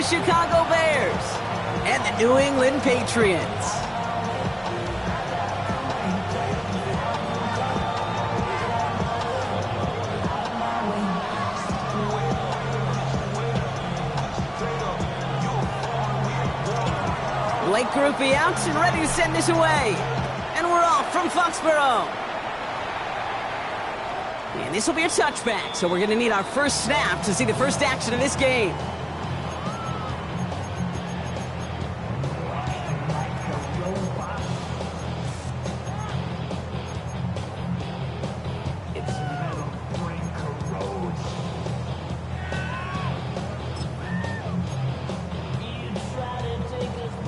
Chicago Bears and the New England Patriots. Blake Grupe out and ready to send this away. And we're off from Foxborough. And this will be a touchback, so we're going to need our first snap to see the first action of this game.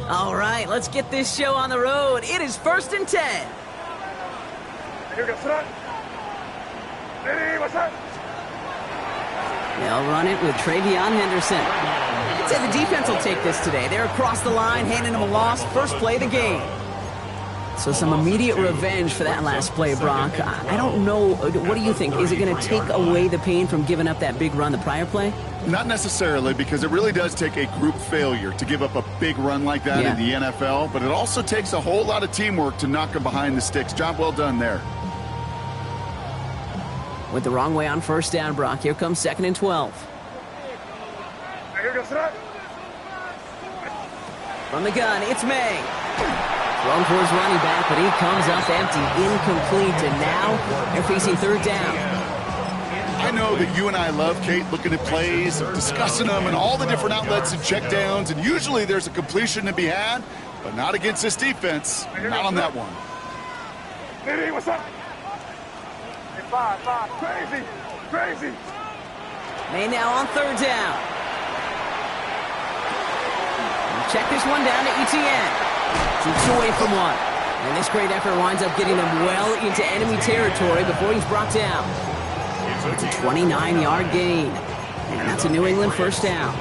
All right, let's get this show on the road. It is 1st and 10. They'll run it with Travion Henderson. I'd say the defense will take this today. They're across the line, handing them a loss. First play of the game. So some immediate revenge for that last play, Brock. I don't know. What do you think? Is it going to take away the pain from giving up that big run the prior play? Not necessarily, because it really does take a group failure to give up a big run like that in the NFL, but it also takes a whole lot of teamwork to knock them behind the sticks. Job well done there. Went the wrong way on first down, Brock. Here comes 2nd and 12. From the gun, it's May. Thrown for his running back, but he comes up empty, incomplete, and now they're facing 3rd down. I know that you and I love, Kate, looking at plays, discussing them, and all the different outlets and checkdowns, and usually there's a completion to be had, but not against this defense. Not on that one. Diddy, what's up? Hey, five. Crazy. May now on 3rd down. Check this one down to Etienne. 2 away from one. And this great effort winds up getting them well into enemy territory before he's brought down. It's a 29-yard gain. And that's a New England first down.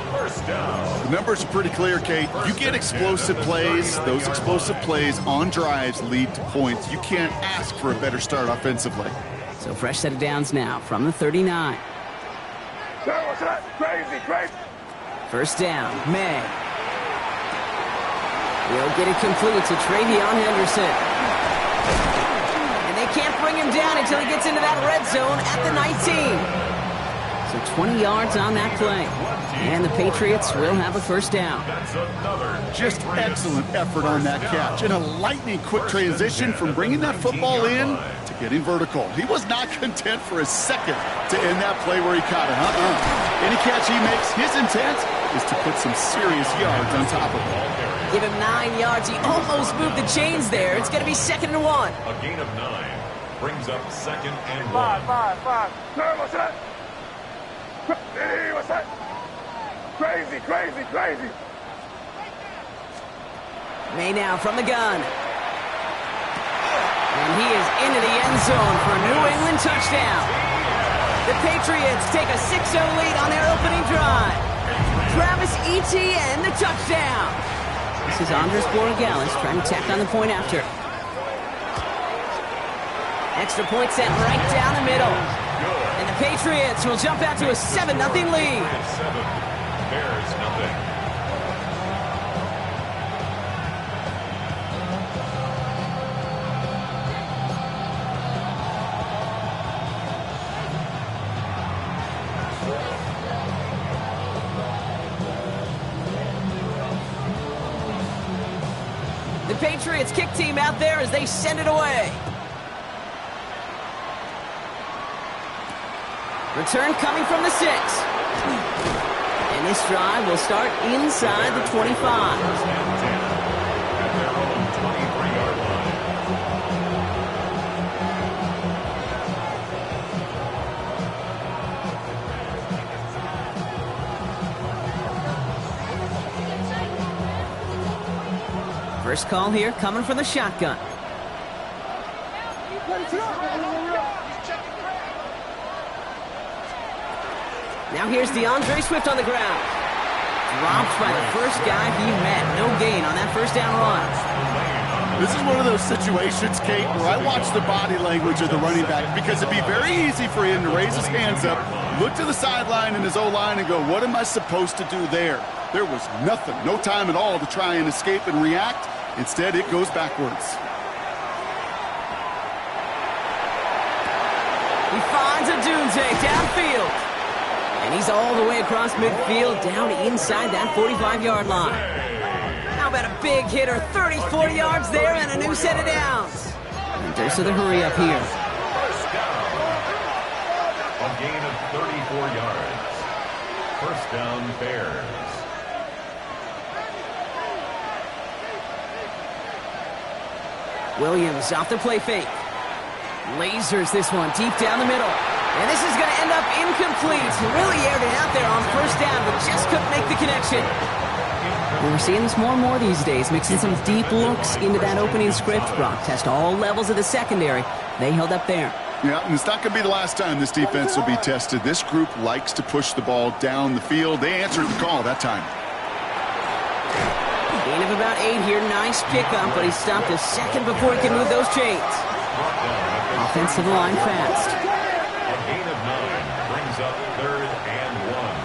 The numbers are pretty clear, Kate. You get explosive plays. Those explosive plays on drives lead to points. You can't ask for a better start offensively. So fresh set of downs now from the 39. Crazy. First down, May. He'll get it complete to Travion Henderson. And they can't bring him down until he gets into that red zone at the 19. So 20 yards on that play. And the Patriots will have a first down. Just excellent effort on that catch. And a lightning quick transition from bringing that football in to getting vertical. He was not content for a second to end that play where he caught it. Any catch he makes, his intent is to put some serious yards on top of it. Give him 9 yards. He almost moved the chains there. It's going to be 2nd and 1. A gain of 9 brings up 2nd and 1. Five. What's that? Diddy, what's that? Crazy. May now from the gun. And he is into the end zone for a New England touchdown. The Patriots take a 6-0 lead on their opening drive. Travis Etienne, the touchdown. This is Andres Borregales trying to tack on the point after. Extra point set right down the middle. And the Patriots will jump out to a 7-0 lead. 7, Bears nothing. The Patriots kick team out there as they send it away. Return coming from the 6. And this drive will start inside the 25. First call here coming from the shotgun. Now here's DeAndre Swift on the ground. Dropped by the first guy he met. No gain on that first down run. This is one of those situations, Kate, where I watch the body language of the running back because it'd be very easy for him to raise his hands up, look to the sideline in his O-line and go, what am I supposed to do there? There was nothing, no time at all to try and escape and react. Instead, it goes backwards. He finds Odunze downfield. And he's all the way across midfield, down inside that 45-yard line. How about a big hitter, 30, 40 yards there, and a new set of downs. And there's the hurry up here. First down. A gain of 34 yards. First down, Bears. Williams off the play fake. Lasers this one deep down the middle. And this is going to end up incomplete. Really aired it out there on first down, but just couldn't make the connection. We're seeing this more and more these days, mixing some deep looks into that opening script. Brock test all levels of the secondary. They held up there. Yeah, and it's not going to be the last time this defense will be tested. This group likes to push the ball down the field. They answered the call that time. Gain of about 8 here. Nice pickup, but he stopped a second before he could move those chains. Offensive line fast. A gain of 9 brings up 3rd and 1.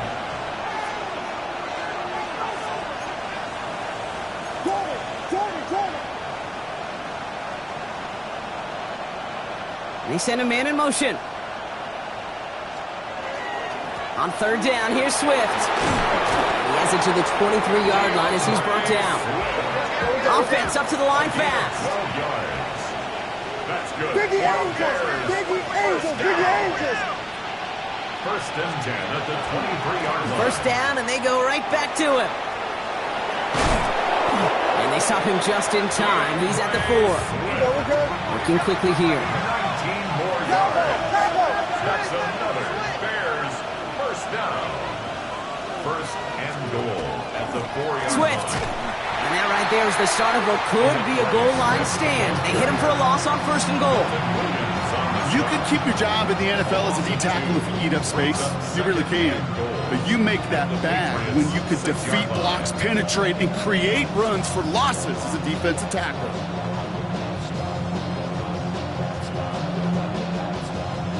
They send a man in motion. On 3rd down, here's Swift. He has it to the 23-yard line as he's brought down. Offense up to the line fast. 12 yards. That's good. Biggie Angels! Biggie Angels! Biggie Angels! First and 10 at the 23-yard line. First down, and they go right back to him. And they stop him just in time. He's at the 4. Working quickly here. 19 more yards. That's another Bears first down. First and goal at the 4-yard Swift. line. And that right there is the start of what could be a goal line stand. They hit him for a loss on 1st and goal. You can keep your job in the NFL as a D tackle if you eat up space. You really can. But you make that bad when you could defeat blocks, penetrate, and create runs for losses as a defensive tackle.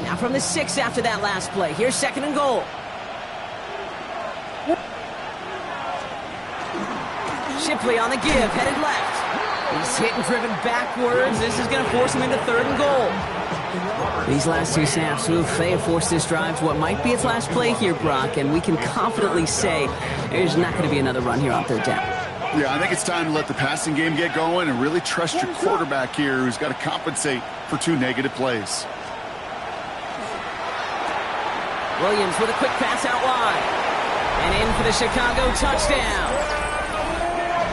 Now from the 6 after that last play. Here's 2nd and goal. Shipley on the give, headed left. He's hit and driven backwards. This is going to force him into 3rd and goal. These last 2 snaps, they have forced this drive to what might be its last play here, Brock, and we can confidently say there's not going to be another run here on 3rd down. Yeah, I think it's time to let the passing game get going and really trust your quarterback here who's got to compensate for 2 negative plays. Williams with a quick pass out wide. And in for the Chicago touchdown.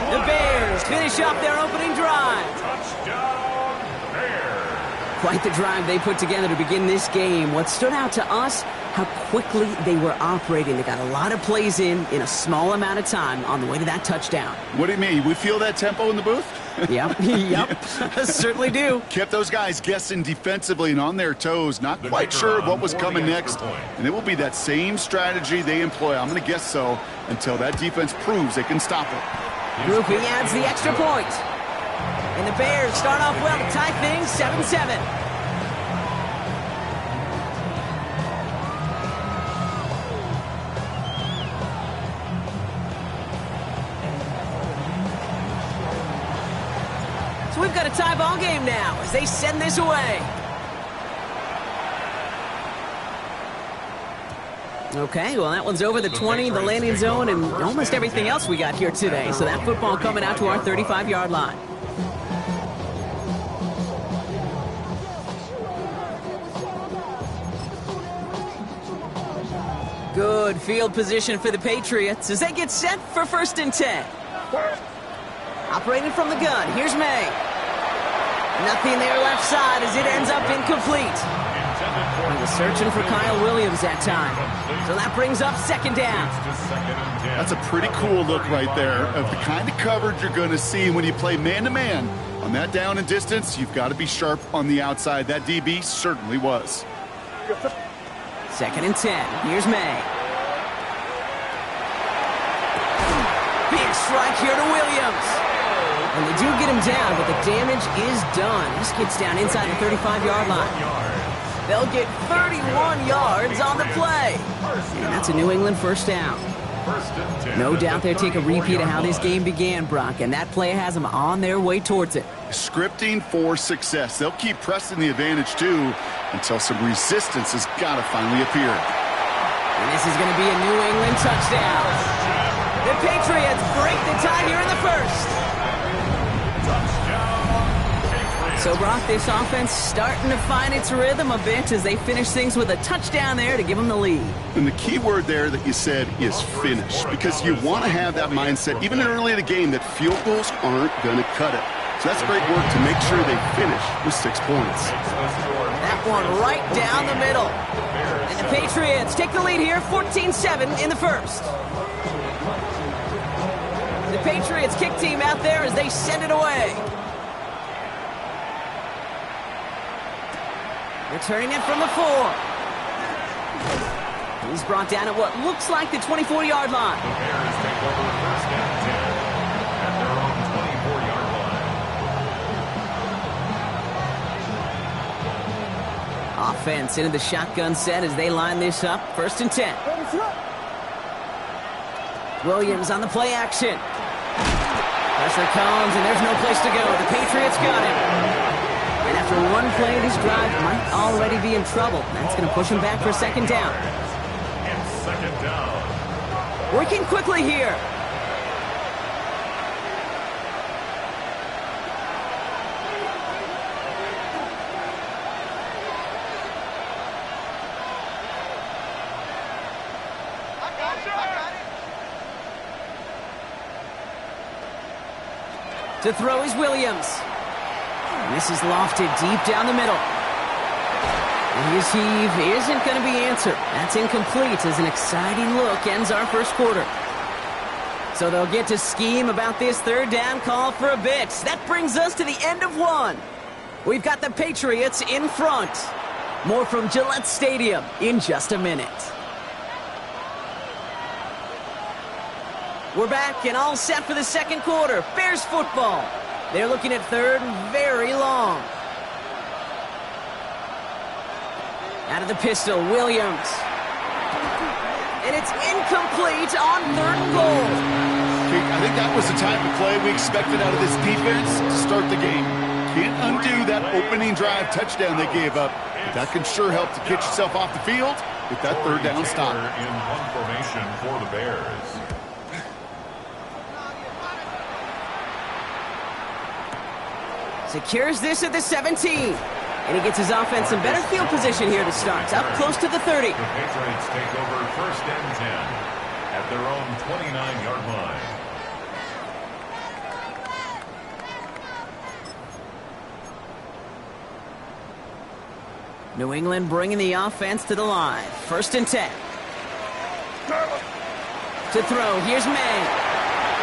The Bears finish up their opening drive. Touchdown, Bears. Quite the drive they put together to begin this game. What stood out to us, how quickly they were operating. They got a lot of plays in a small amount of time on the way to that touchdown. What do you mean? We feel that tempo in the booth? Yep, certainly do. Kept those guys guessing defensively and on their toes, not quite sure of what was coming next. And it will be that same strategy they employ, I'm going to guess so, until that defense proves they can stop it. Grupe adds the extra point. And the Bears start off well to tie things 7-7. So we've got a tie ball game now as they send this away. Okay, well, that one's over the 20, the landing zone, and almost everything else we got here today. So that football coming out to our 35-yard line. Good field position for the Patriots as they get set for 1st and 10. Operating from the gun, here's May. Nothing there left side as it ends up incomplete. He was searching for Kyle Williams that time. So that brings up 2nd down. That's a pretty cool look right there of the kind of coverage you're going to see when you play man-to-man. On that down and distance, you've got to be sharp on the outside. That DB certainly was. 2nd and 10. Here's May. Big strike here to Williams. And they do get him down, but the damage is done. This gets down inside the 35-yard line. They'll get 31 yards on the play. And that's a New England first down. No doubt they'll take a repeat of how this game began, Brock, and that play has them on their way towards it. Scripting for success. They'll keep pressing the advantage, too, until some resistance has got to finally appear. And this is going to be a New England touchdown. The Patriots break the tie here in the first. So, Brock, this offense starting to find its rhythm a bit as they finish things with a touchdown there to give them the lead. And the key word there that you said is finish, because you want to have that mindset, even early in the game, that field goals aren't going to cut it. So that's great work to make sure they finish with 6 points. That one right down the middle. And the Patriots take the lead here, 14-7 in the first. The Patriots kick team out there as they send it away. Returning it from the 4. He's brought down at what looks like the 24-yard line. The Bears take over first and 10 at their own 24-yard line. Offense into the shotgun set as they line this up. First and 10. Williams on the play action. Pressure comes, and there's no place to go. The Patriots got him. And after one play, this drive might already be in trouble. That's going to push him back for a second down. And second down. Working quickly here. To throw is Williams. And this is lofted deep down the middle. And his heave isn't going to be answered. That's incomplete as an exciting look ends our first quarter. So they'll get to scheme about this third down call for a bit. That brings us to the end of one. We've got the Patriots in front. More from Gillette Stadium in just a minute. We're back and all set for the second quarter. Bears football. They're looking at third and very long. Out of the pistol, Williams. And it's incomplete on third and goal. I think that was the type of play we expected out of this defense to start the game. Can't undo that opening drive touchdown they gave up. But that can sure help to get yourself off the field with that third down stop. In one formation for the Bears. Secures this at the 17. And he gets his offense in better field position here to start. Up close to the 30. The Patriots take over first and 10 at their own 29-yard line. New England bringing the offense to the line. First and 10. To throw, here's May.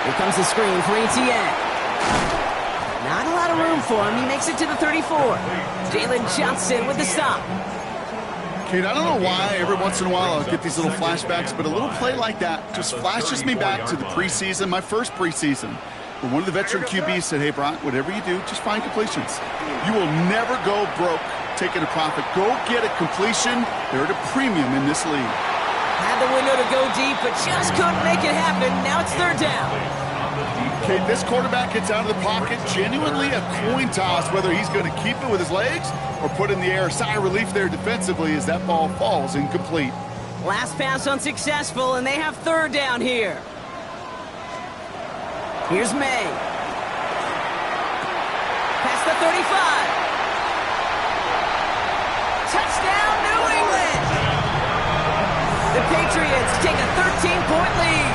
Here comes the screen for Etienne. Not a lot of room for him. He makes it to the 34. Jalen Johnson with the stop. Kate, I don't know why every once in a while I'll get these little flashbacks, but a little play like that just flashes me back to the preseason, my first preseason, where one of the veteran QBs said, hey, Brock, whatever you do, just find completions. You will never go broke taking a profit. Go get a completion. They're at a premium in this league. Had the window to go deep, but just couldn't make it happen. Now it's third down. Okay, this quarterback gets out of the pocket, genuinely a coin toss, whether he's going to keep it with his legs or put in the air. Sigh of relief there defensively as that ball falls incomplete. Last pass unsuccessful, and they have third down here. Here's May. Past the 35. Touchdown, New England! The Patriots take a 13-point lead.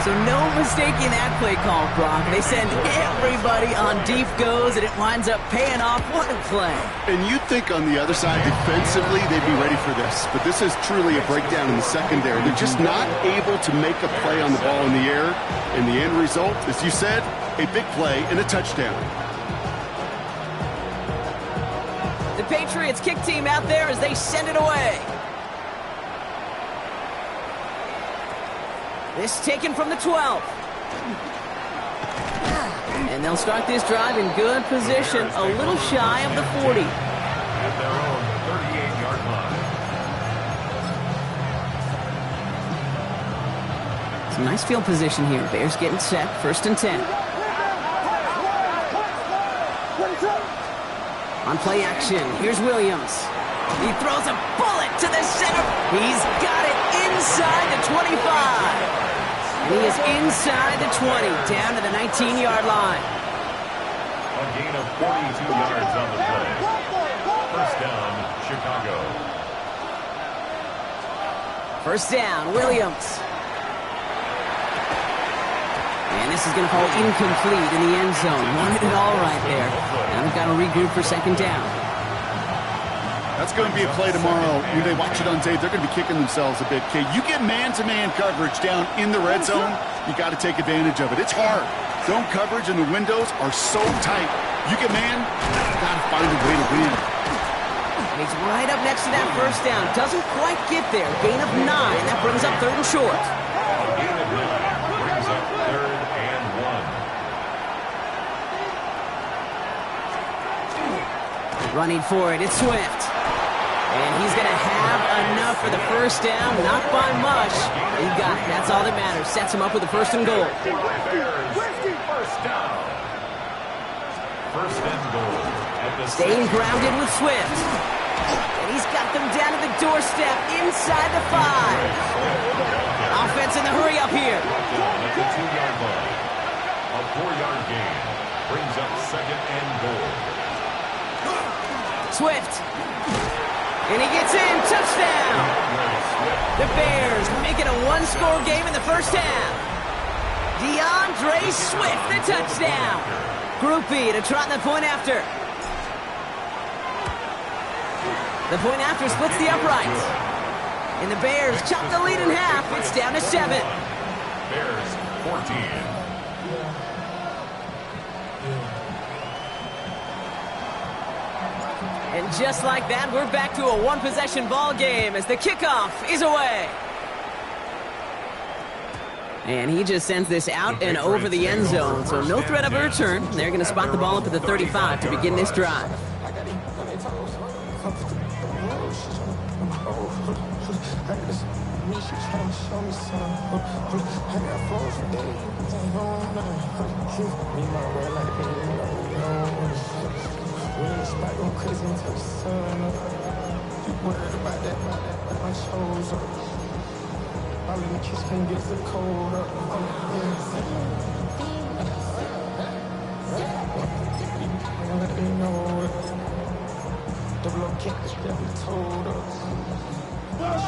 So no mistaking that play call, Brock. They send everybody on deep goes, and it winds up paying off. What a play. And you'd think on the other side, defensively, they'd be ready for this. But this is truly a breakdown in the secondary. They're just not able to make a play on the ball in the air. And the end result, as you said, a big play and a touchdown. The Patriots kick team out there as they send it away. This taken from the 12. And they'll start this drive in good position, a little shy of the 40. At their own 38-yard line. Some nice field position here. Bears getting set, 1st and 10. On play action, here's Williams. He throws a bullet to the center. He's got it inside the 25. And he is inside the 20, down to the 19-yard line. A gain of 42 yards on the play. First down, Chicago. First down, Williams. And this is going to fall incomplete in the end zone. Wanted it all right there. Now they've got to regroup for 2nd down. That's going to be a play tomorrow. When they watch it on tape, they're going to be kicking themselves a bit. Okay, you get man-to-man coverage down in the red zone, you got to take advantage of it. It's hard. Zone coverage and the windows are so tight. You get man, got to find a way to win. And he's right up next to that first down. Doesn't quite get there. Gain of 9. That brings up 3rd and short. A gain of 9 brings up 3rd and 1. Running for it, it's Swift. And he's going to have enough for the first down. Not by much. He got it. That's all that matters. Sets him up with a 1st and goal. First down. 1st and goal. Staying grounded with Swift. And he's got them down to the doorstep inside the 5. Offense in the hurry up here. At the 2-yard line. A 4-yard gain brings up 2nd and goal. Swift. And he gets in. Touchdown. The Bears make it a 1-score game in the first half. DeAndre Swift, the touchdown. Group B to trot the point after. The point after splits the uprights. And the Bears chop the lead in half. It's down to 7. Bears 14. And just like that, we're back to a 1-possession ball game as the kickoff is away. And he just sends this out and over the end zone, so no threat of a return. They're going to spot the ball up at the 35 to begin this drive.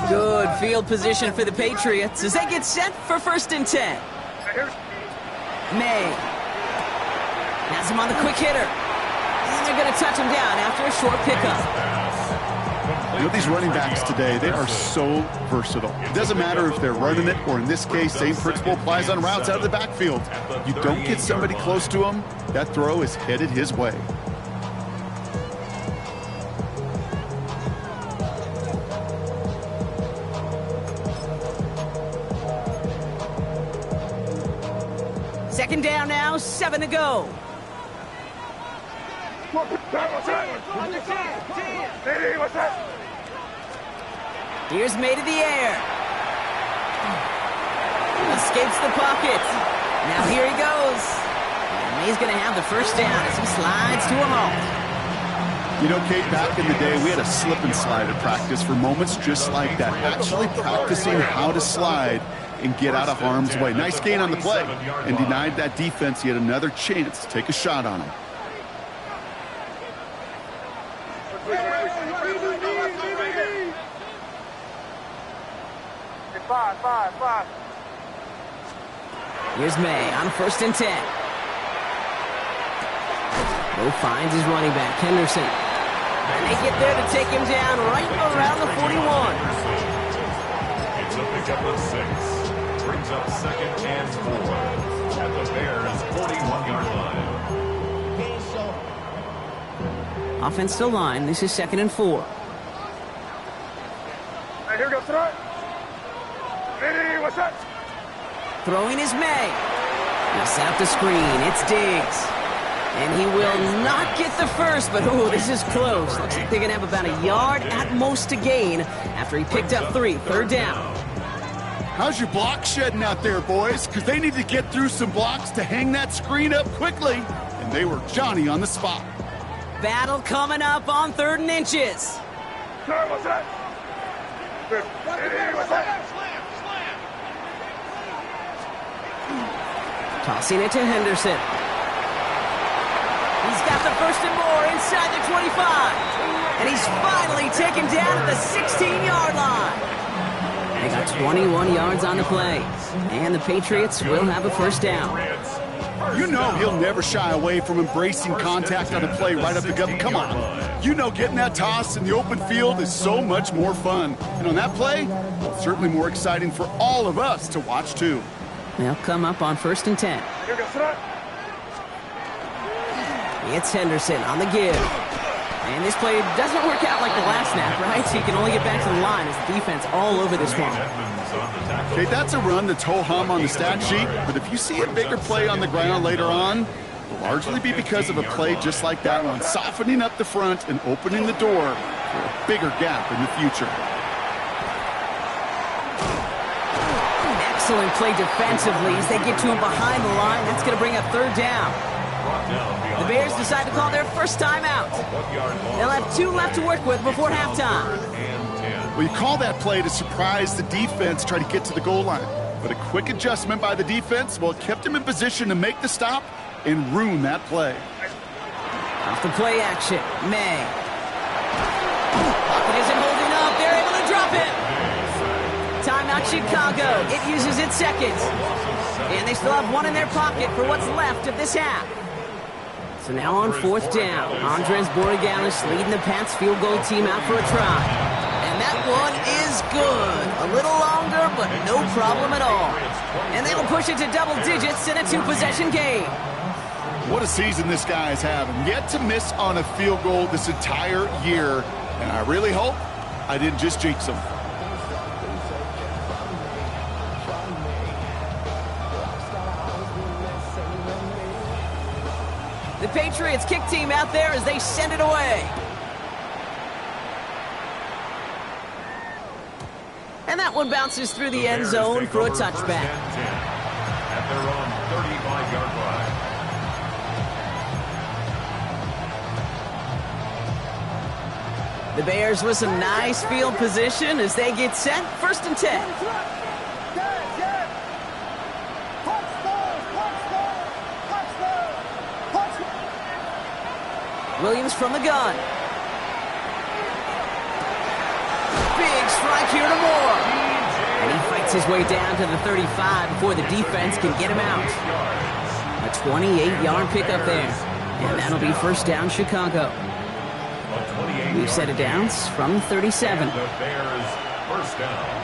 Good field position for the Patriots as they get set for 1st and 10. May has him on the quick hitter. And they're going to touch him down after a short pickup. You know, these running backs today, they are so versatile. It doesn't matter if they're running it, or in this case, same principle applies on routes out of the backfield. You don't get somebody close to him, that throw is headed his way. Second down now, 7 to go. Here's May to the air. Escapes the pocket. Now here he goes. And May's going to have the first down as he slides to a halt. You know, Kate, back in the day, we had a slip and slide at practice for moments just like that. Actually practicing how to slide and get out of harm's way. Nice gain on the play and denied that defense yet another chance to take a shot on him. Five. Here's May on 1st and 10. Mo finds his running back, Henderson. And they get there to take him down right around the 41. It's a pickup of 6. Brings up 2nd and 4 at the Bears' 41-yard line. Offense still line. This is 2nd and 4. Hey, here we go, throw it. Ready, what's up? Throwing is May. He'll set up the screen. It's Diggs. And he will not get the first, but oh, this is close. Looks like they're going to have about a yard at most to gain after he picked up 3. Third down. How's your block shedding out there, boys? Because they need to get through some blocks to hang that screen up quickly. And they were Johnny on the spot. Battle coming up on 3rd and inches. Sir, what's that? What's that? Tossing it to Henderson. He's got the first and more inside the 25. And he's finally taken down at the 16-yard line. They got 21 yards on the play. And the Patriots will have a first down. You know he'll never shy away from embracing contact on a play right up the gut. Come on. You know getting that toss in the open field is so much more fun. And on that play, well, certainly more exciting for all of us to watch, too. They'll come up on 1st and 10. It's Henderson on the give. And this play doesn't work out like the last snap, right? So you can only get back to the line as the defense all over this one. Okay, that's a run that's ho-hum on the stat sheet, but if you see a bigger play on the ground later on, it'll largely be because of a play just like that one, softening up the front and opening the door for a bigger gap in the future. Excellent play defensively as they get to him behind the line. That's going to bring up 3rd down. The Bears decide to call their first timeout. They'll have 2 left to work with before halftime. Well, you call that play to surprise the defense, try to get to the goal line. But a quick adjustment by the defense, well, it kept him in position to make the stop and ruin that play. Off the play action, May. Pocket isn't holding up. They're able to drop it. Timeout Chicago. It uses its seconds. And they still have 1 in their pocket for what's left of this half. So now on 4th down, Andres Borregalis leading the Pats field goal team out for a try. And that one is good. A little longer, but no problem at all. And they will push it to double digits in a 2-possession game. What a season this guy is having. Yet to miss on a field goal this entire year. And I really hope I didn't just jinx him. The Patriots kick team out there as they send it away. And that one bounces through the end zone for a touchback. At their own 35-yard line. The Bears with some nice field position as they get set. 1st and 10. Williams from the gun. Big strike here to Moore. And he fights his way down to the 35 before the defense can get him out. A 28-yard pickup there. And that'll be 1st down Chicago. We've set it down from 37. The Bears' 1st down.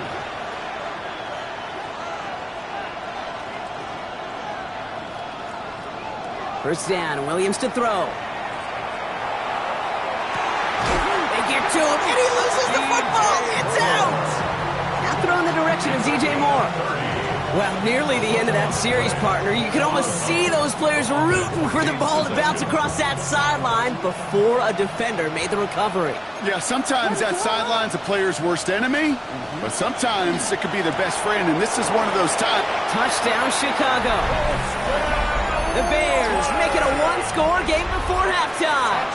First down, Williams to throw. To him, and he loses the football. It's out. Now throw in the direction of DJ Moore. Well, nearly the end of that series, partner. You can almost see those players rooting for the ball to bounce across that sideline before a defender made the recovery. Yeah, sometimes that sideline's a player's worst enemy, but sometimes it could be their best friend, and this is one of those times. Touchdown, Chicago. The Bears make it a 1-score game before halftime.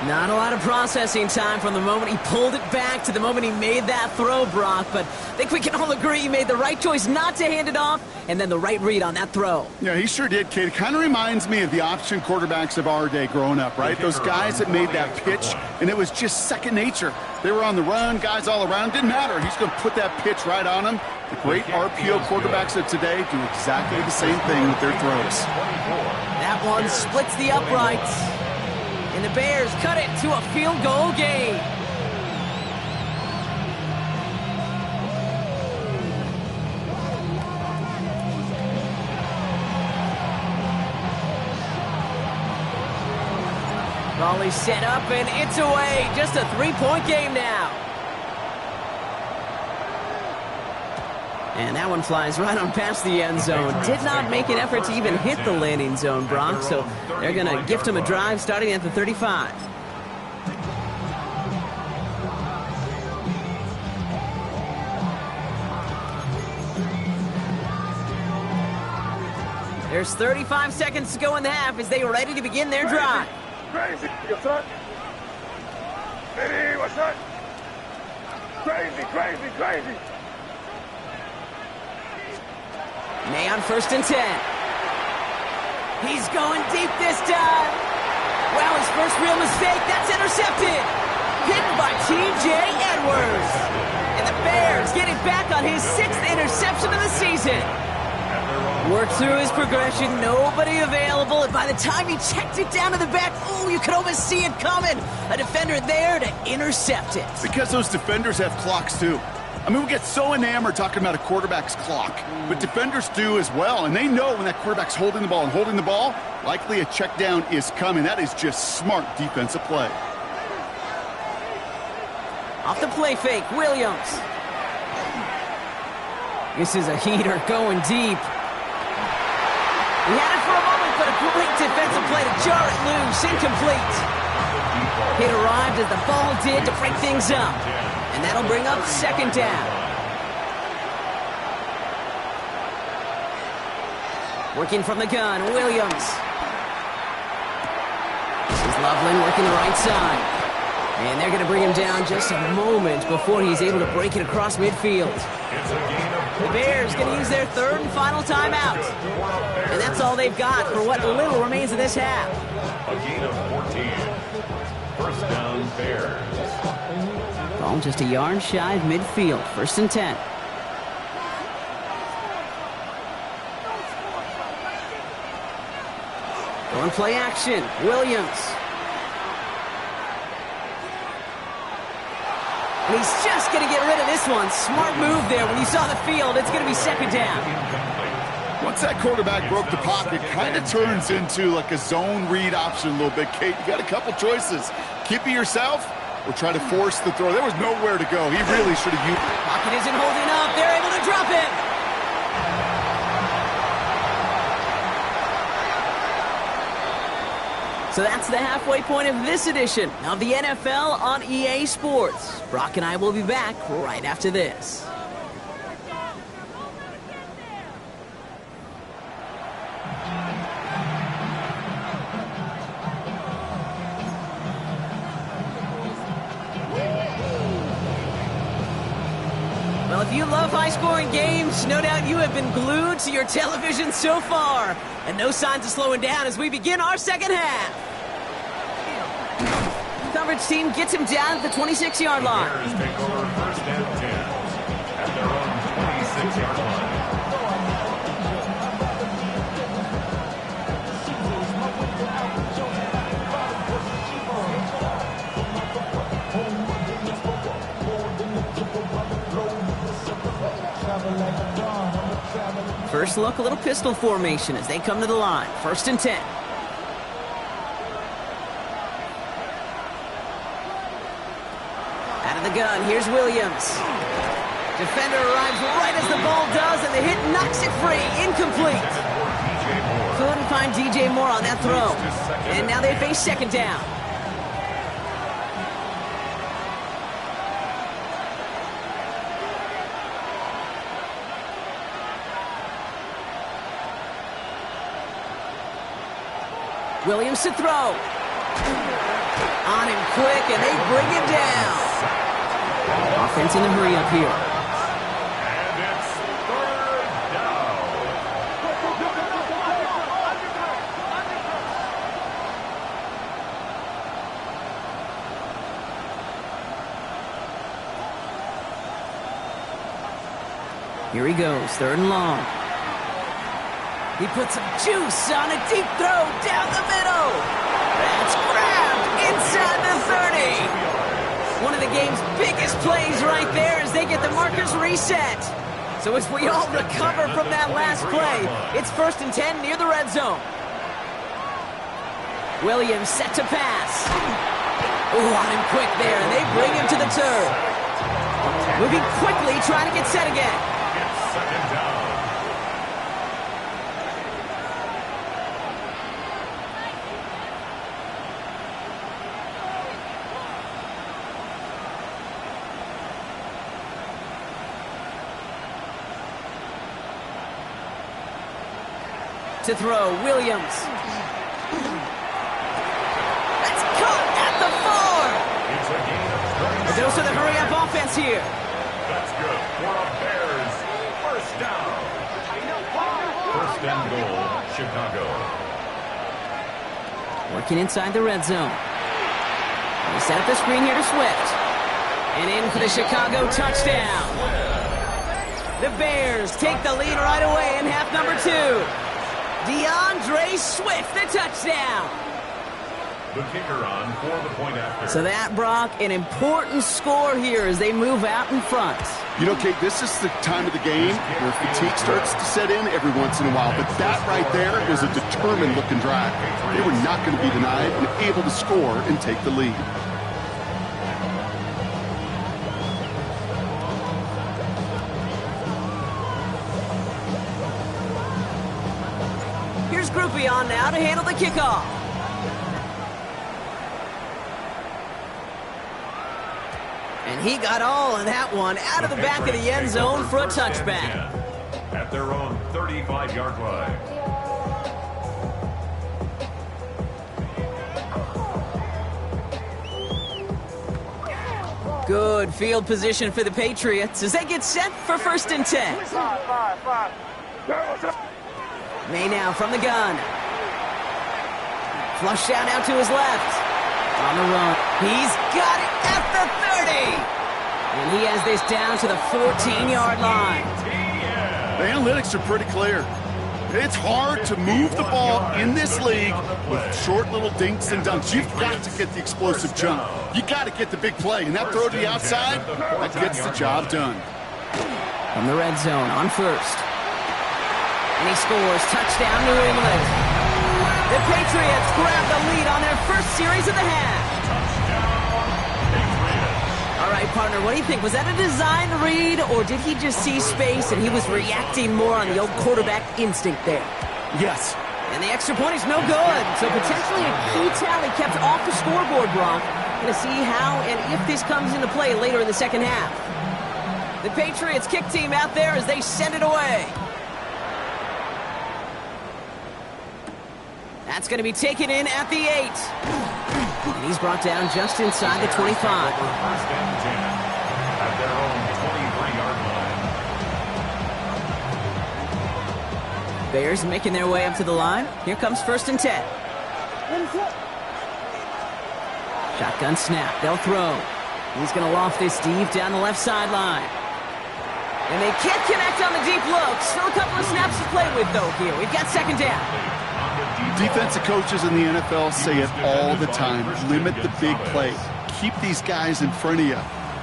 Not a lot of processing time from the moment he pulled it back to the moment he made that throw, Brock. But I think we can all agree he made the right choice not to hand it off, and then the right read on that throw. Yeah, he sure did, kid. It kind of reminds me of the option quarterbacks of our day growing up, right? Those guys that made that pitch, and it was just second nature. They were on the run, guys all around. Didn't matter. He's going to put that pitch right on them. The great RPO quarterbacks of today do exactly the same thing with their throws. That one splits the uprights. And the Bears cut it to a field goal game. Raleigh set up and it's away. Just a 3-point game now. And that one flies right on past the end zone. Did not make an effort to even hit the landing zone, Brock. So they're going to gift him a drive starting at the 35. There's 35 seconds to go in the half as they are ready to begin their drive. Crazy, your son. Ready, what's that? Crazy, crazy, crazy. May on 1st and 10. He's going deep this time. Wow, his first real mistake. That's intercepted. Picked by T.J. Edwards. And the Bears get it back on his 6th interception of the season. Worked through his progression, nobody available, and by the time he checked it down to the back, oh, you could almost see it coming. A defender there to intercept it. Because those defenders have clocks, too. I mean, we get so enamored talking about a quarterback's clock, but defenders do as well, and they know when that quarterback's holding the ball, likely a check down is coming. That is just smart defensive play. Off the play fake, Williams. This is a heater going deep. He had it for a moment, but a great defensive play to jar it loose, incomplete. It arrived as the ball did to break things up. And that'll bring up 2nd down. Working from the gun, Williams. This is Loveland working the right side. And they're going to bring him down just a moment before he's able to break it across midfield. The Bears going to use their 3rd and final timeout. And that's all they've got for what little remains of this half. A gain of 14. 1st down, Bears. Ball just a yard shy of midfield. 1st and 10. Going play action. Williams. And he's just going to get rid of this one. Smart move there when you saw the field. It's going to be 2nd down. Once that quarterback broke the pocket, kind of turns into like a zone read option a little bit. Kate, you got a couple choices. Keep it yourself or try to force the throw. There was nowhere to go. He really should have used it. Pocket isn't holding up. They're able to drop it. So that's the halfway point of this edition of the NFL on EA Sports. Brock and I will be back right after this. Well, if you love high-scoring games, no doubt you have been glued to your television so far. And no signs of slowing down as we begin our 2nd half. Coverage team gets him down at the 26-yard line. Bears take over 1st and 10 at their own 26-yard line. First look, a little pistol formation as they come to the line. 1st and 10. Out of the gun, here's Williams. Defender arrives right as the ball does, and the hit knocks it free. Incomplete. Couldn't find DJ Moore on that throw. And now they face 2nd down. Williams to throw. On him quick, and they bring him down. Offense in the hurry up here. And it's 3rd down. Here he goes, 3rd and long. He puts some juice on a deep throw down the middle. That's grabbed inside the 30. One of the game's biggest plays right there as they get the markers reset. So as we all recover from that last play, it's 1st and 10 near the red zone. Williams set to pass. Oh, on him quick there, and they bring him to the turf. Moving quickly, trying to get set again. It's 2nd to throw. Williams. That's caught at the 4. It's a gain of 30. A dose of the hurry-up offense here. That's good for a Bears first down. First and goal, Chicago. Working inside the red zone. They set up the screen here to Swift. And in for the Chicago touchdown. The Bears take the lead right away in half number 2. DeAndre Swift, the touchdown. The kicker on for the point after. So that, Brock, an important score here as they move out in front. You know, Kate, this is the time of the game where fatigue starts to set in every once in a while. But that right there was a determined-looking drive. They were not going to be denied and able to score and take the lead. Here's Groupie on now to handle the kickoff. And he got all of that one out of the back of the end zone for a touchback. At their own 35-yard line. Good field position for the Patriots as they get set for 1st and 10. May now from the gun. Flush out out to his left. On the run. He's got it at the 30. And he has this down to the 14-yard line. The analytics are pretty clear. It's hard to move the ball in this league with short little dinks and dunks. You've got to get the explosive jump. You got to get the big play. And that throw to the outside, that gets the job done. From the red zone on 1st. And he scores. Touchdown, New England. The Patriots grab the lead on their first series of the half. All right, partner, what do you think? Was that a design read, or did he just see space and he was reacting more on the old quarterback instinct there? Yes. And the extra point is no good. So potentially a key tally kept off the scoreboard, Brock. Going to see how and if this comes into play later in the second half. The Patriots kick team out there as they send it away. That's going to be taken in at the 8. And he's brought down just inside the 25. First and 10 at their own 23-yard line. Bears making their way up to the line. Here comes 1st and 10. Shotgun snap. They'll throw. He's going to loft this deep down the left sideline. And they can't connect on the deep look. Still a couple of snaps to play with, though, here. We've got 2nd down. Defensive coaches in the NFL say it all the time. Limit the big play. Keep these guys in front of you.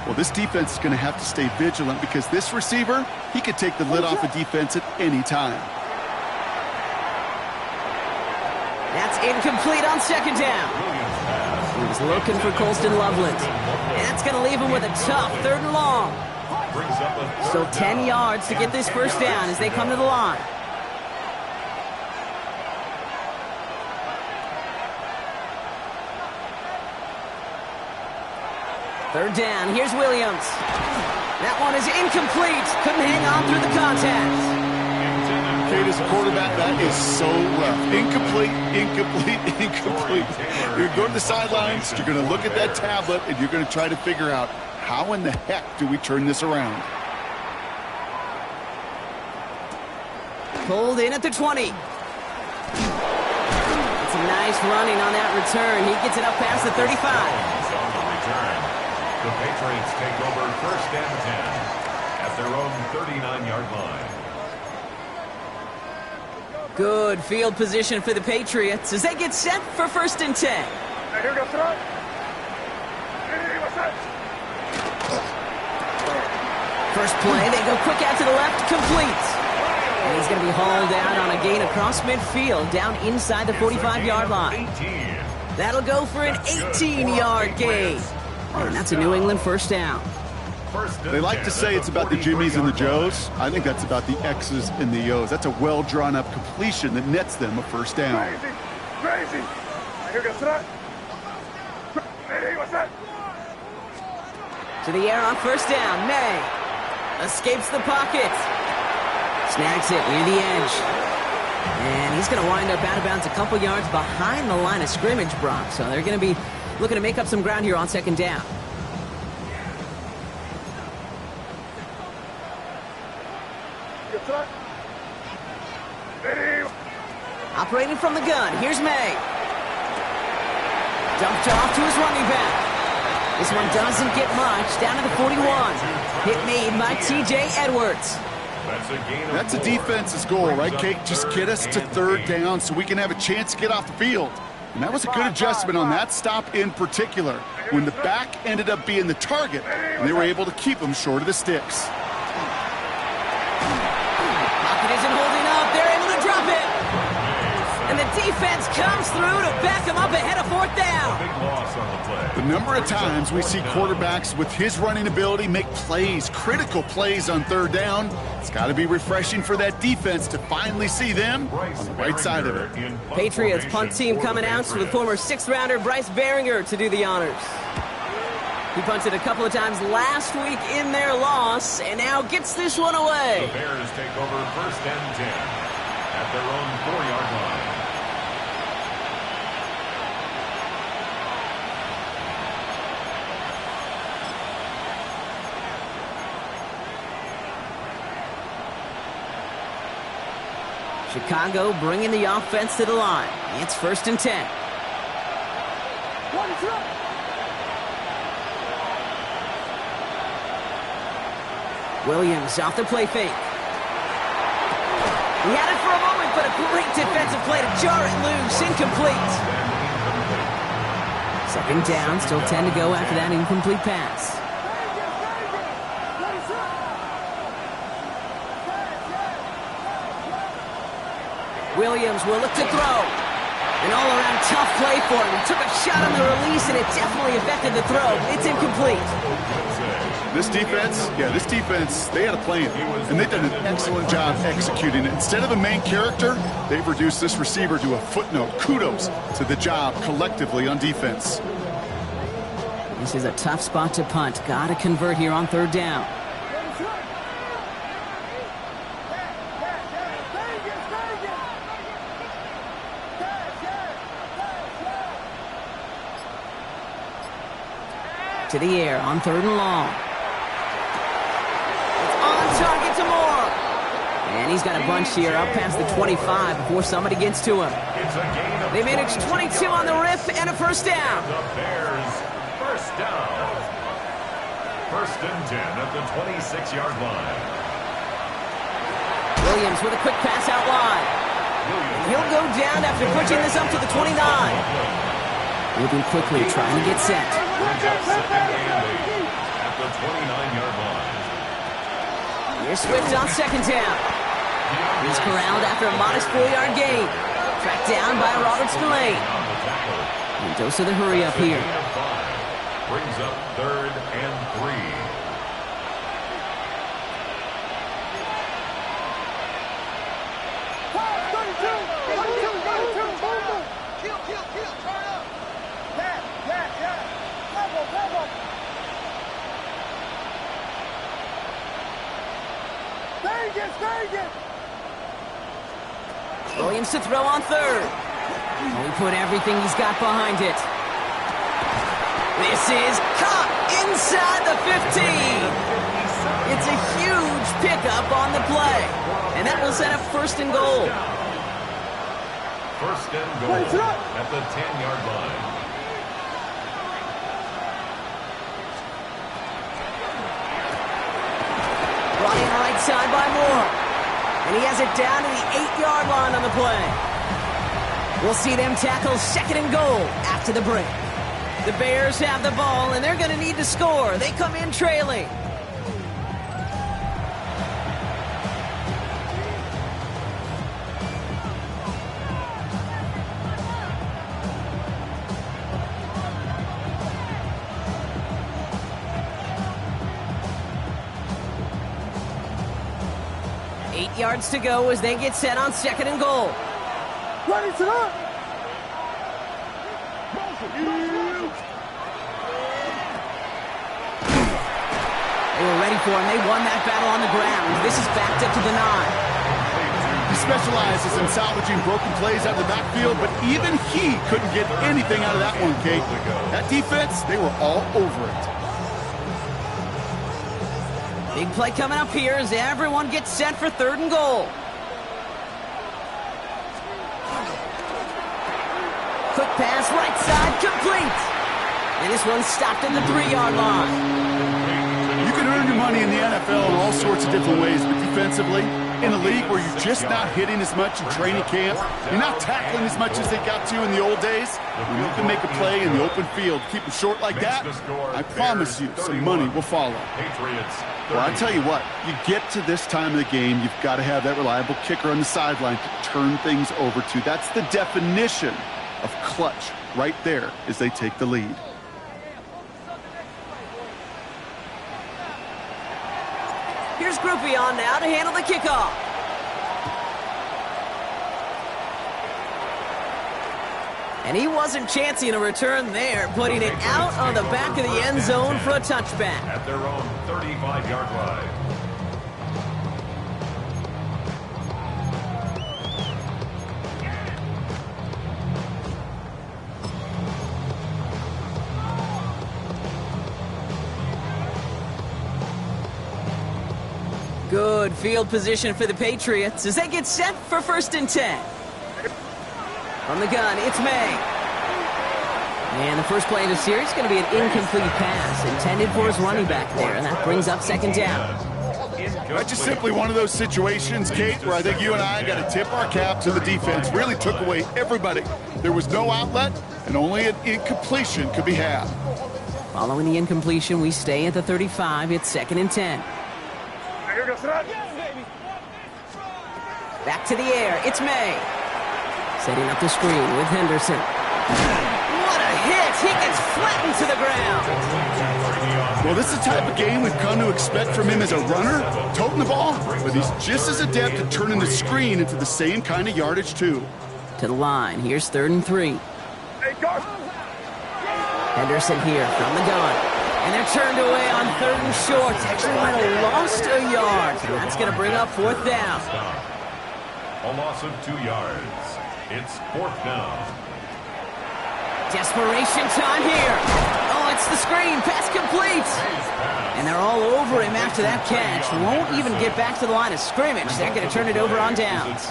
Well, this defense is going to have to stay vigilant because this receiver, he could take the lid off a defense at any time. That's incomplete on 2nd down. He's looking for Colston Loveland. And that's going to leave him with a tough 3rd and long. Still 10 yards to get this first down as they come to the line. Third down, here's Williams. That one is incomplete. Couldn't hang on through the contact. Kate, as a quarterback, that is so rough. Incomplete, incomplete, incomplete. You're going to go to the sidelines, you're going to look at that tablet, and you're going to try to figure out how in the heck do we turn this around? Pulled in at the 20. It's a nice running on that return. He gets it up past the 35. The Patriots take over 1st and 10 at their own 39-yard line. Good field position for the Patriots as they get set for 1st and 10. First play, they go quick out to the left, complete. And he's going to be hauled down on a gain across midfield, down inside the 45-yard line. That'll go for an 18-yard gain. And that's a New England first down. They like to say it's about the Jimmies and the Joes. I think that's about the X's and the O's. That's a well-drawn-up completion that nets them a first down. Crazy. To the air on first down. May escapes the pocket. Snags it near the edge. And he's going to wind up out of bounds a couple yards behind the line of scrimmage, Brock. So they're going to be looking to make up some ground here on second down. Operating from the gun, here's May. Dumped off to his running back. This one doesn't get much, down to the 41. Hit made by T.J. Edwards. That's a defense's goal, right, Kate? Just get us to third down so we can have a chance to get off the field. And that was a good adjustment on that stop in particular, when the back ended up being the target, and they were able to keep him short of the sticks. Pocket isn't holding up. They're able to drop it. And the defense comes through to back him up ahead of fourth down. Big loss on the play. The number of times we see quarterbacks with his running ability make plays, critical plays on third down, it's got to be refreshing for that defense to finally see them on the right side of it. Patriots punt team coming out with former sixth-rounder Bryce Baringer to do the honors. He punted a couple of times last week in their loss, and now gets this one away. The Bears take over 1st and 10 at their own 4-yard line. Chicago bringing the offense to the line. It's 1st and 10. Williams off the play fake. He had it for a moment, but a great defensive play to jar it loose. Incomplete. 2nd down, still 10 to go after that incomplete pass. Williams will look to throw. An all-around tough play for him. He took a shot on the release, and it definitely affected the throw. It's incomplete. This defense, they had a plan, and they've done an excellent job executing it. Instead of the main character, they've reduced this receiver to a footnote. Kudos to the job collectively on defense. This is a tough spot to punt. Got to convert here on 3rd down. To the air on 3rd and long. It's on target to Moore. And he's got a bunch here up past the 25 before somebody gets to him. They manage 22 on the rip and a 1st down. The Bears 1st down. 1st and 10 at the 26-yard line. Williams with a quick pass out wide. He'll go down after pushing this up to the 29. Moving quickly, trying to get set. Brings up 2nd and 8 at the 29-yard line. Here's Swift on 2nd down. He's corralled after a modest 4-yard gain. Tracked down by Robert Spillane. And dose of the hurry up here. Brings up 3rd and 3. Williams to throw on 3rd. He put everything he's got behind it. This is caught inside the 15. It's a huge pickup on the play. And that will set up 1st and goal. 1st and goal at the 10-yard line. Brought in right side by Moore. And he has it down to the 8-yard line on the play. We'll see them tackle 2nd and goal after the break. The Bears have the ball, and they're going to need to score. They come in trailing. Yards to go as they get set on 2nd and goal. Ready to up. They were ready for him. They won that battle on the ground. This is backed up to the 9. He specializes in salvaging broken plays out of the backfield, but even he couldn't get anything out of that one, Kate. That defense, they were all over it. Big play coming up here as everyone gets set for 3rd and goal. Quick pass, right side, complete. And this one's stopped at the 3-yard line. You can earn your money in the NFL in all sorts of different ways, but defensively, in a league where you're just not hitting as much in training camp, you're not tackling as much as they got to in the old days, when you can make a play in the open field, keep them short like that, I promise you some money will follow. Well, I tell you what, you get to this time of the game, you've got to have that reliable kicker on the sideline to turn things over to. That's the definition of clutch right there as they take the lead. Here's Groupie on now to handle the kickoff. And he wasn't chancing a return there, putting it out on the back of the end zone for a touchback. At their own 35-yard line. Good field position for the Patriots as they get set for 1st and 10. From the gun, it's May. And the first play of the series is going to be an incomplete pass intended for his running back there, and that brings up 2nd down. That's just simply one of those situations, Kate, where I think you and I got to tip our cap to the defense. Really took away everybody. There was no outlet, and only an incompletion could be had. Following the incompletion, we stay at the 35. It's 2nd and 10. Back to the air. It's May. Setting up the screen with Henderson. What a hit! He gets flattened to the ground. Well, this is the type of game we've come to expect from him as a runner, toting the ball, but he's just as adept at turning the screen into the same kind of yardage, too. To the line. Here's 3rd and 3. Henderson here from the gun. And they're turned away on 3rd and short. Actually might have lost a yard. And that's going to bring up 4th down. A loss of 2 yards. It's 4th down. Desperation time here. Oh, it's the screen. Pass complete. And they're all over him after that catch. Won't even get back to the line of scrimmage. They're going to turn it over on downs.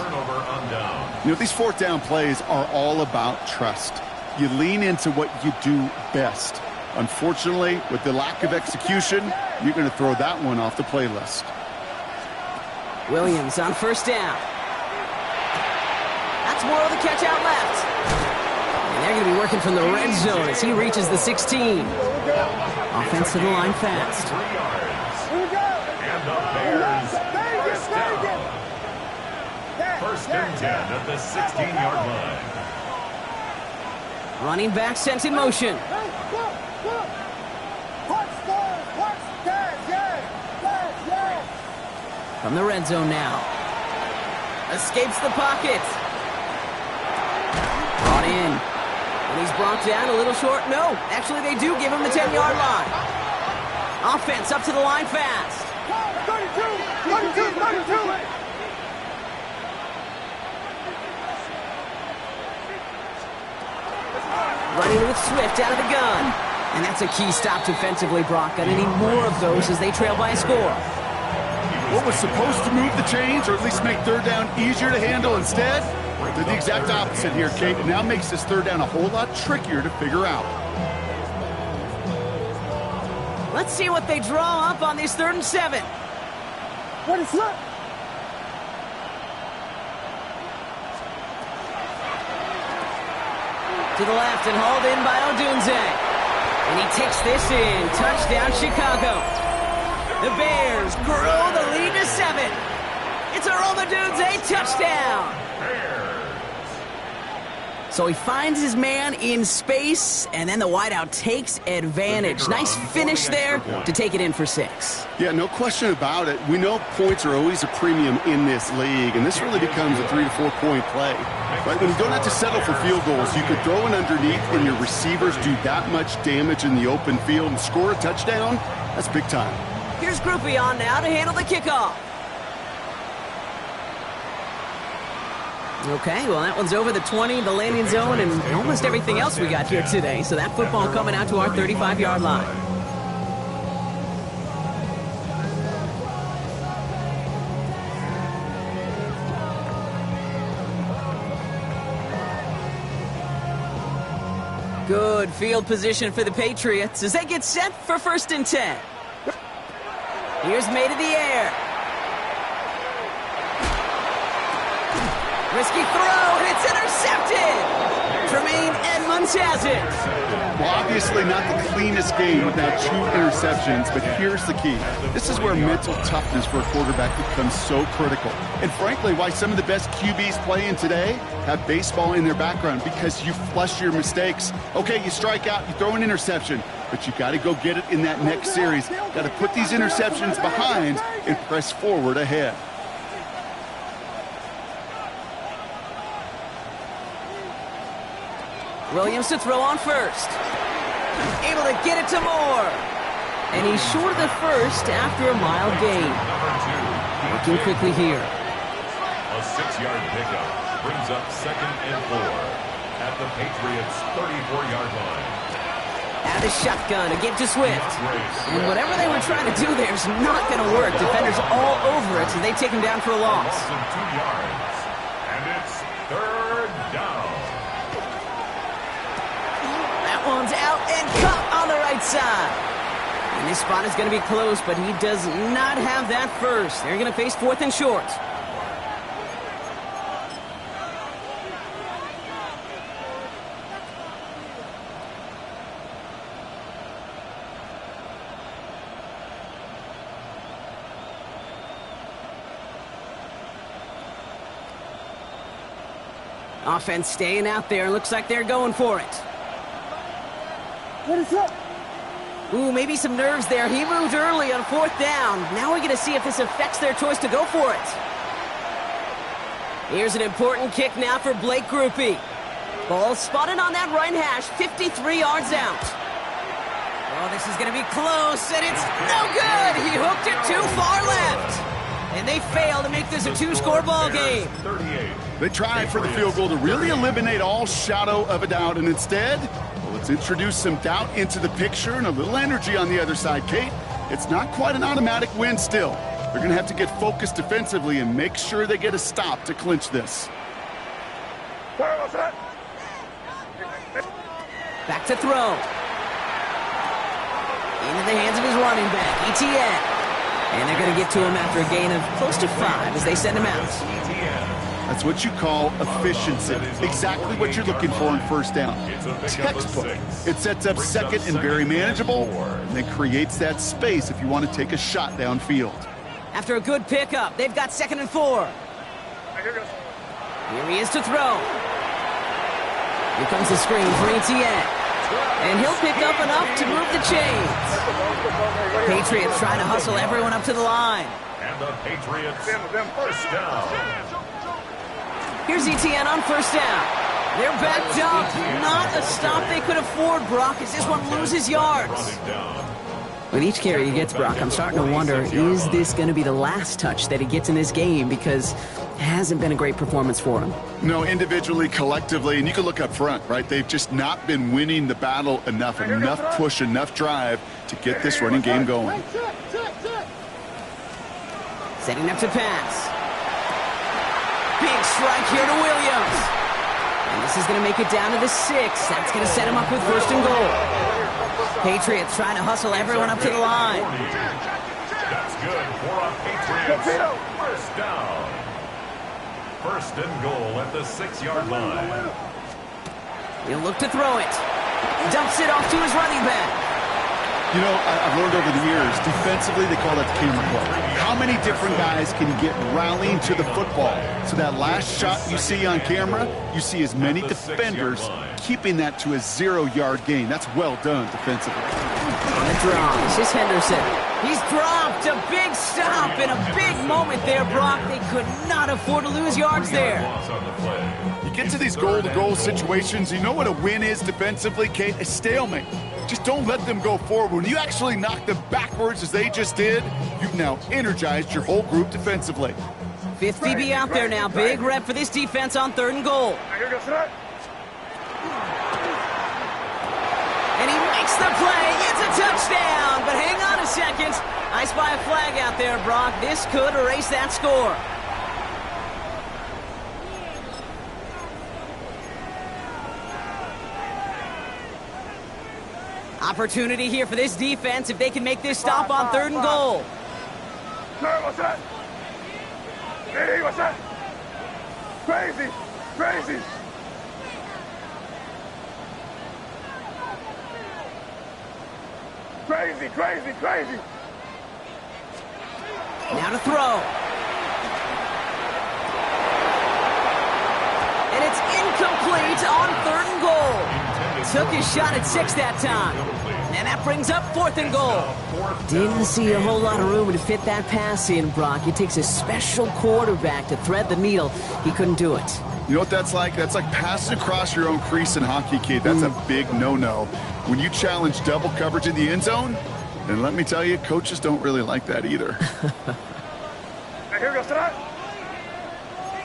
You know, these 4th down plays are all about trust. You lean into what you do best. Unfortunately, with the lack of execution, you're going to throw that one off the playlist. Williams on 1st down. That's more of the catch out left. And they're going to be working from the red zone as he reaches the 16. Offense to the line fast. 3 yards. And the Bears first down. 1st and 10 at the 16-yard line. Running back sent in motion. From the red zone now. Escapes the pocket. Brought in. And he's brought down a little short. No, actually they do give him the 10-yard line. Offense up to the line fast. 32. Running with Swift out of the gun. And that's a key stop defensively, Brock. Gonna need more of those as they trail by a score. What was supposed to move the chains, or at least make 3rd down easier to handle instead, did the exact opposite here, Kate. It now makes this 3rd down a whole lot trickier to figure out. Let's see what they draw up on this 3rd and 7. What is left? To the left and hauled in by Odunze. And he takes this in. Touchdown, Chicago. The Bears grow the lead to 7. It's a Odunze touchdown. So he finds his man in space, and then the wideout takes advantage. Nice finish there to take it in for 6. Yeah, no question about it. We know points are always a premium in this league, and this really becomes a 3 to 4 point play. Right? When you don't have to settle for field goals, you could throw it underneath, and your receivers do that much damage in the open field and score a touchdown. That's big time. Here's Groupie on now to handle the kickoff. Okay, well, that one's over the 20, the landing zone, and almost everything else we got here today. So that football coming out to our 35-yard line. Good field position for the Patriots as they get set for 1st and 10. Here's May to the air. Risky throw, and it's intercepted! Tremaine Edmunds has it. Well, obviously not the cleanest game with that 2 interceptions, but here's the key. This is where mental toughness for a quarterback becomes so critical. And frankly, why some of the best QBs playing today have baseball in their background, because you flush your mistakes. Okay, you strike out, you throw an interception, but you got to go get it in that next series. Got to put these interceptions behind and press forward ahead. Williams to throw on first. Able to get it to Moore. And he's short of the first after a mild gain. Working quickly here. A 6-yard pickup brings up 2nd and 4 at the Patriots' 34-yard line. Out of shotgun again to Swift. And whatever they were trying to do there is not going to work. Defenders all over it, so they take him down for a loss. 2 yards. And it's 3rd down. One's out and cut on the right side. And this spot is going to be close, but he does not have that first. They're going to face 4th and short. Offense staying out there. Looks like they're going for it. What is up? Ooh, maybe some nerves there. He moved early on 4th down. Now we're going to see if this affects their choice to go for it. Here's an important kick now for Blake Grupe. Ball spotted on that right hash, 53 yards out. Oh, this is going to be close, and it's no good. He hooked it too far left. And they fail to make this a 2-score ball game. They tried for the field goal to really eliminate all shadow of a doubt, and instead, well, let's introduce some doubt into the picture and a little energy on the other side. Kate, it's not quite an automatic win still. They're going to have to get focused defensively and make sure they get a stop to clinch this. Back to throw. Into the hands of his running back, Etienne. And they're going to get to him after a gain of close to 5 as they send him out. That's what you call efficiency. Exactly what you're looking for in 1st down. Textbook. It sets up 2nd and very manageable, and then creates that space if you want to take a shot downfield. After a good pickup, they've got 2nd and 4. Here he is to throw. Here comes the screen for Etienne. And he'll pick up enough to move the chains. Patriots trying to hustle everyone up to the line. And the Patriots 1st down. Here's Etienne on 1st down. They're backed up. Not a stop they could afford, Brock, as this one loses yards. With each carry he gets, Brock, I'm starting to wonder, is this going to be the last touch that he gets in this game? Because it hasn't been a great performance for him. No, individually, collectively, and you can look up front, right? They've just not been winning the battle enough push, enough drive to get this running game going. Setting up to pass. Big strike here to Williams. And this is going to make it down to the 6. That's going to set him up with 1st and goal. Patriots trying to hustle everyone up to the line. That's good for a Patriots 1st down. 1st and goal at the 6-yard line. He'll look to throw it. Dumps it off to his running back. You know, I've learned over the years, defensively, they call that the camera play. How many different guys can you get rallying to the football? So that last shot you see on camera, you see as many defenders keeping that to a 0-yard gain. That's well done defensively. On the draw, this is Henderson. He's dropped a big stop in a big moment there, Brock. They could not afford to lose yards there. You get to these goal-to-goal situations, you know what a win is defensively, Kate? A stalemate. Just don't let them go forward. When you actually knock them backwards as they just did, you've now energized your whole group defensively. Fifth DB out there now. Big rep for this defense on 3rd and goal. Here goes that. And he makes the play. It's a touchdown. But hang on a second. I spy a flag out there, Brock. This could erase that score. Opportunity here for this defense if they can make this stop on 3rd and goal. Sir, what's that? Hey, what's that? Crazy, crazy. Crazy, crazy, crazy. Now to throw. And it's incomplete on 3rd and goal. Took his shot at 6 that time. And that brings up 4th and goal. Didn't see a whole lot of room to fit that pass in, Brock. It takes a special quarterback to thread the needle. He couldn't do it. You know what that's like? That's like passing across your own crease in hockey, kid. That's a big no-no. When you challenge double coverage in the end zone, then let me tell you, coaches don't really like that either. Hey, here goes that.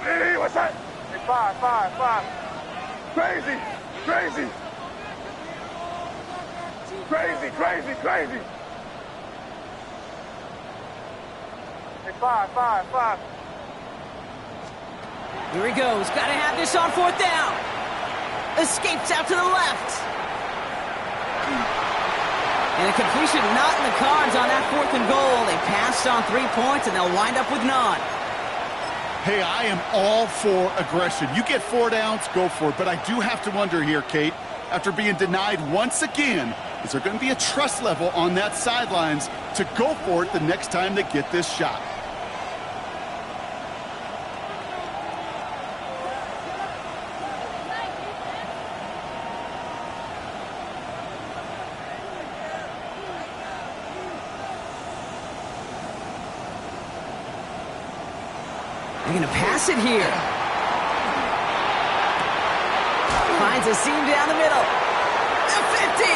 Hey, what's that? Hey, five. Crazy, crazy. Crazy, crazy, crazy. Hey, five. Here he goes. Got to have this on 4th down. Escapes out to the left. And a completion not in the cards on that 4th and goal. They passed on 3 points, and they'll wind up with none. Hey, I am all for aggression. You get 4 downs, go for it. But I do have to wonder here, Kate, after being denied once again, is there going to be a trust level on that sidelines to go for it the next time they get this shot? They're going to pass it here. Finds a seam down the middle. The 50.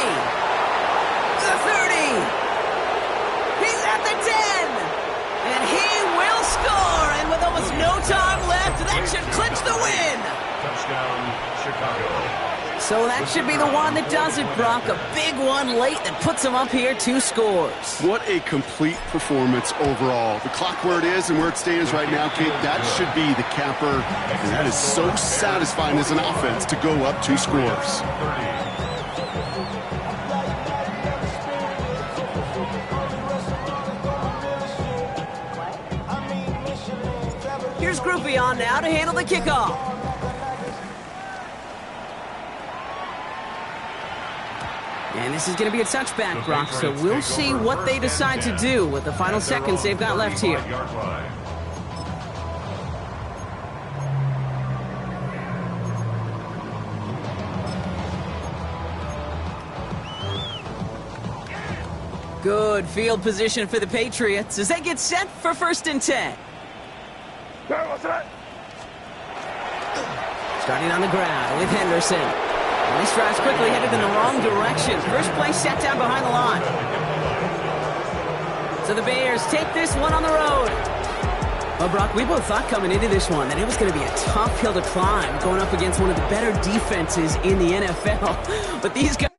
The 30. He's at the 10. And he will score. And with almost no time left, that should clinch the win. Touchdown, Chicago. So that should be the one that does it, Brock. A big one late that puts him up here 2 scores. What a complete performance overall. The clock where it is and where it stands right now, Kate, that should be the capper. And that is so satisfying as an offense to go up 2 scores. Here's Groupie on now to handle the kickoff. And this is going to be a touchback, Brock, so we'll see what they decide to do with the final seconds they've got left here. Good field position for the Patriots as they get set for 1st and 10. Sir, what's that? Starting on the ground with Henderson. And this drive's quickly headed in the wrong direction. First play set down behind the line. So the Bears take this one on the road. Well, Brock, we both thought coming into this one that it was going to be a tough hill to climb going up against one of the better defenses in the NFL. But these guys...